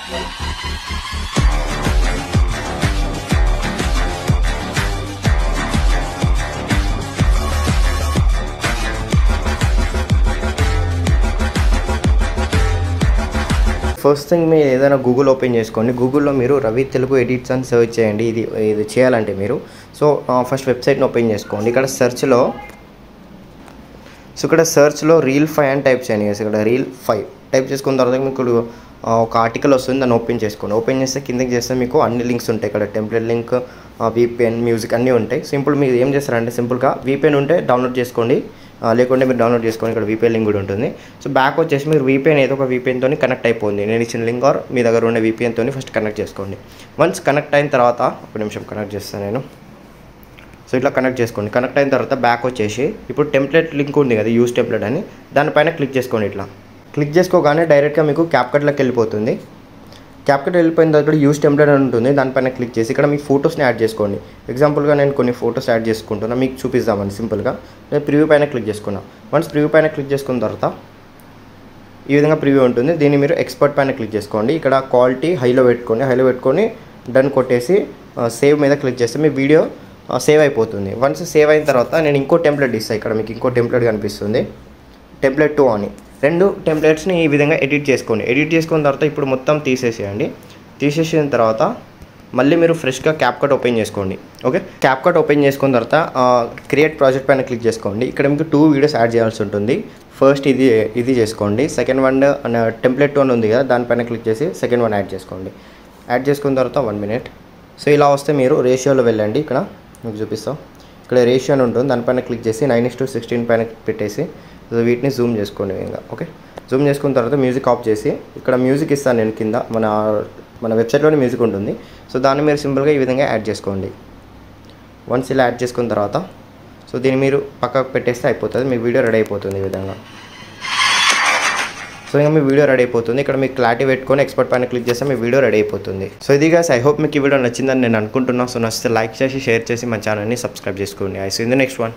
First thing మీరు ఏదైనా Google open చేసుకోండి. గూగుల్లో మీరు రవి తెలుగు ఎడిట్స్ అని సెర్చ్ చేయండి. ఇది చేయాలంటే మీరు ఫస్ట్ వెబ్సైట్ని ఓపెన్ చేసుకోండి. ఇక్కడ సెర్చ్లో రీల్ 5 అని టైప్ చేయండి. ఇక్కడ రీల్ 5 టైప్ చేసుకున్న తర్వాత మీకు ఒక ఆర్టికల్ వస్తుంది, దాన్ని ఓపెన్ చేసుకోండి. ఓపెన్ చేస్తే కిందకి చేస్తే మీకు అన్ని లింక్స్ ఉంటాయి. ఇక్కడ టెంప్లెట్ లింక్, VPN, మ్యూజిక్ అన్నీ ఉంటాయి. సింపుల్ మీరు ఏం చేస్తారంటే సింపుల్గా VPN ఉంటే డౌన్లోడ్ చేసుకోండి, లేకుంటే మీరు డౌన్లోడ్ చేసుకోండి. ఇక్కడ VPN లింక్ కూడా ఉంటుంది. సో బ్యాక్ వచ్చేసి మీరు VPN ఏదో ఒక VPN తోని కనెక్ట్ అయిపోయింది. నేను ఇచ్చిన లింక్ ఆర్ మీ దగ్గర ఉండే VPN తోని ఫస్ట్ కనెక్ట్ చేసుకోండి. వన్స్ కనెక్ట్ అయిన తర్వాత ఒక నిమిషం కనెక్ట్ చేస్తాను నేను. సో ఇట్లా కనెక్ట్ చేసుకోండి. కనెక్ట్ అయిన తర్వాత బ్యాక్ వచ్చేసి ఇప్పుడు టెంప్లెట్ లింక్ ఉంది కదా, యూజ్ టెంప్లెట్ అని, దానిపైన క్లిక్ చేసుకోండి. ఇట్లా క్లిక్ చేసుకోగానే డైరెక్ట్గా మీకు క్యాప్కట్లోకి వెళ్ళిపోతుంది. క్యాప్కట్ వెళ్ళిపోయిన తర్వాత యూజ్ టెంప్లెట్ అని ఉంటుంది, దానిపైన క్లిక్ చేసి ఇక్కడ మీ ఫొటోస్ని యాడ్ చేసుకోండి. ఎగ్జాంపుల్గా నేను కొన్ని ఫొటోస్ యాడ్ చేసుకుంటున్నా, మీకు చూపిస్తామని సింపుల్గా. నేను ప్రివ్యూ పైన క్లిక్ చేసుకున్నా. వన్స్ ప్రివ్యూ పైన క్లిక్ చేసుకున్న తర్వాత ఈ విధంగా ప్రివ్యూ ఉంటుంది. దీన్ని మీరు ఎక్స్పర్ట్ పైన క్లిక్ చేసుకోండి. ఇక్కడ క్వాలిటీ హైలో పెట్టుకొని డన్ కొట్టేసి సేవ్ మీద క్లిక్ చేస్తే మీ వీడియో సేవ్ అయిపోతుంది. వన్స్ సేవ్ అయిన తర్వాత నేను ఇంకో టెంప్లెట్ ఇస్తాను. ఇక్కడ మీకు ఇంకో టెంప్లెట్ కనిపిస్తుంది, టెంప్లెట్ 2 అని. 2 టెంప్లెట్స్ని ఈ విధంగా ఎడిట్ చేసుకోండి. ఎడిట్ చేసుకున్న తర్వాత ఇప్పుడు మొత్తం తీసేసేయండి. తీసేసిన తర్వాత మళ్ళీ మీరు ఫ్రెష్గా క్యాప్కట్ ఓపెన్ చేసుకోండి. ఓకే, క్యాప్కట్ ఓపెన్ చేసుకున్న తర్వాత క్రియేట్ ప్రాజెక్ట్ పైన క్లిక్ చేసుకోండి. ఇక్కడ మీకు 2 వీడియోస్ యాడ్ చేయాల్సి ఉంటుంది. ఫస్ట్ ఇది చేసుకోండి. సెకండ్ వన్ టెంప్లెట్ 2 అని ఉంది కదా, దానిపైన క్లిక్ చేసి సెకండ్ వన్ యాడ్ చేసుకోండి. యాడ్ చేసుకున్న తర్వాత 1 మినిట్. సో ఇలా వస్తే మీరు రేషియోలో వెళ్ళండి. ఇక్కడ మీకు చూపిస్తాం. ఇక్కడ రేషియో అని ఉంటుంది, దానిపైన క్లిక్ చేసి 9:16 పైన పెట్టేసి వీటిని జూమ్ చేసుకోండి ఇంకా. ఓకే, జూమ్ చేసుకున్న తర్వాత మ్యూజిక్ ఆఫ్ చేసి ఇక్కడ మ్యూజిక్ ఇస్తాను నేను కింద. మన వెబ్సైట్లోనే మ్యూజిక్ ఉంటుంది. సో దాన్ని మీరు సింపుల్గా ఈ విధంగా యాడ్ చేసుకోండి. వన్స్ ఇలా యాడ్ చేసుకున్న తర్వాత సో దీన్ని మీరు పక్కకు పెట్టేస్తే అయిపోతుంది, మీ వీడియో రెడీ అయిపోతుంది ఈ విధంగా. సో ఇంకా మీ వీడియో రెడీ అయిపోతుంది. ఇక్కడ మీకు క్లారిటీ పెట్టుకొని ఎక్స్పర్ట్ పైన క్లిక్ చేస్తే మీ వీడియో రెడీ అయిపోతుంది. సో ఇది గాయ్స్, ఐ హోప్ మీకు ఈ వీడియో నచ్చిందని నేను అనుకుంటున్నాను. సో నచ్చితే లైక్ చేసి షేర్ చేసి మన ఛానల్ని సబ్స్క్రైబ్ చేసుకోండి. I see in the next one.